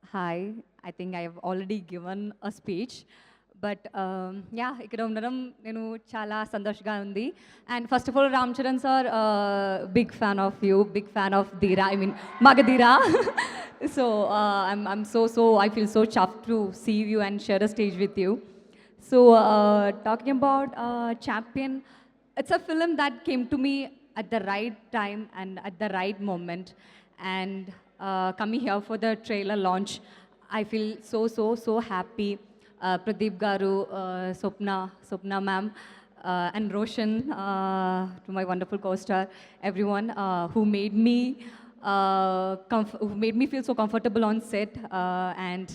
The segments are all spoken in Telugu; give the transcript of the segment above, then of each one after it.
Hi, I think I have already given a speech. But yeah, ఇక్కడ ఉండడం నేను చాలా సంతోషంగా ఉంది. And first of all, Ram Charan sir, big fan of you, big fan of Dheera, I mean Magadheera. So I'm so I feel so chuffed to see you and share a stage with you. So talking about Champion, it's a film that came to me at the right time and at the right moment. And coming here for the trailer launch, I feel so happy. Pradeep Garu, Swapna ma'am, and Roshan, to my wonderful co-star, everyone who made me feel so comfortable on set, and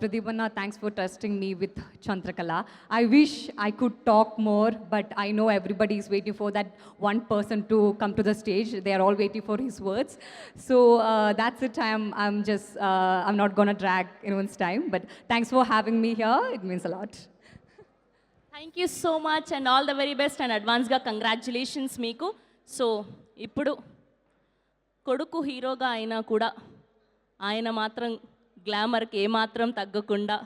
Pradeep Anna, thanks for trusting me with Chandrakala. I wish I could talk more, but I know everybody is waiting for that one person to come to the stage. They are all waiting for his words. So that's it. I'm not gonna drag anyone's time, but thanks for having me here. It means a lot. Thank you so much and all the very best and అడ్వాన్స్గా కంగ్రాచ్యులేషన్స్ మీకు. సో ఇప్పుడు కొడుకు హీరోగా అయినా కూడా ఆయన మాత్రం గ్లామర్కి ఏమాత్రం తగ్గకుండా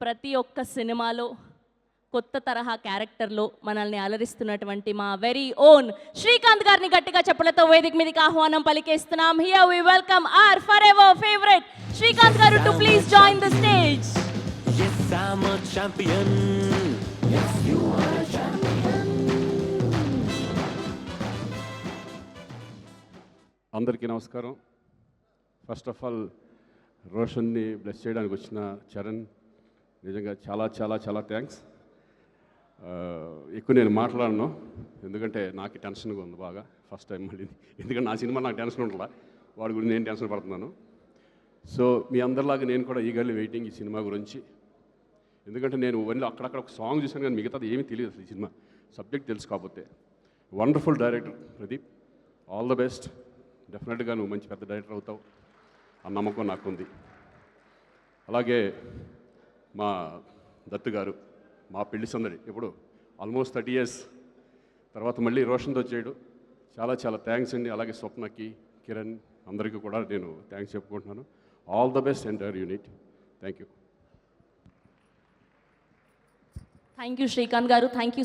ప్రతి ఒక్క సినిమాలో కొత్త తరహా క్యారెక్టర్లో మనల్ని అలరిస్తున్నటువంటి మా వెరీ ఓన్ శ్రీకాంత్ గారిని గట్టిగా చెప్పులతో వేదిక మీదకి ఆహ్వానం పలికేస్తున్నాం. Here we welcome our forever favourite Srikanth garu to please join the stage. Yes, I'm a champion. Yes, you are a champion. అందరికీ నమస్కారం. ఫస్ట్ ఆఫ్ ఆల్ రోషన్ని బ్లెస్ చేయడానికి వచ్చిన చరణ్ నిజంగా చాలా చాలా చాలా థ్యాంక్స్. ఎక్కువ నేను మాట్లాడను ఎందుకంటే నాకు టెన్షన్గా ఉంది బాగా ఫస్ట్ టైం మళ్ళీ, ఎందుకంటే నా సినిమా నాకు టెన్షన్ ఉంటుందా, వాడి గురించి నేను టెన్షన్ పడుతున్నాను. సో మీ అందరిలాగా నేను కూడా ఈగర్లీ వెయిటింగ్ ఈ సినిమా గురించి. ఎందుకంటే నేను ఓన్లీ అక్కడక్కడ ఒక సాంగ్ చూశాను కానీ మిగతాది ఏమీ తెలియదు అసలు ఈ సినిమా సబ్జెక్ట్ తెలుసు. కాకపోతే wonderful director Pradeep, all the best. డెఫినెట్గా నువ్వు మంచి పెద్ద డైరెక్టర్ అవుతావు ఆ నమ్మకం నాకుంది. అలాగే మా దత్తు గారు, మా పెళ్లి సందడి ఇప్పుడు ఆల్మోస్ట్ 30 years తర్వాత మళ్ళీ రోషన్తో చేయడు, చాలా చాలా థ్యాంక్స్ అండి. అలాగే స్వప్నకి, కిరణ్ అందరికీ కూడా నేను థ్యాంక్స్ చెప్పుకుంటున్నాను. All the best entire unit. Thank you. Thank you Srikanth గారు, థ్యాంక్ యూ.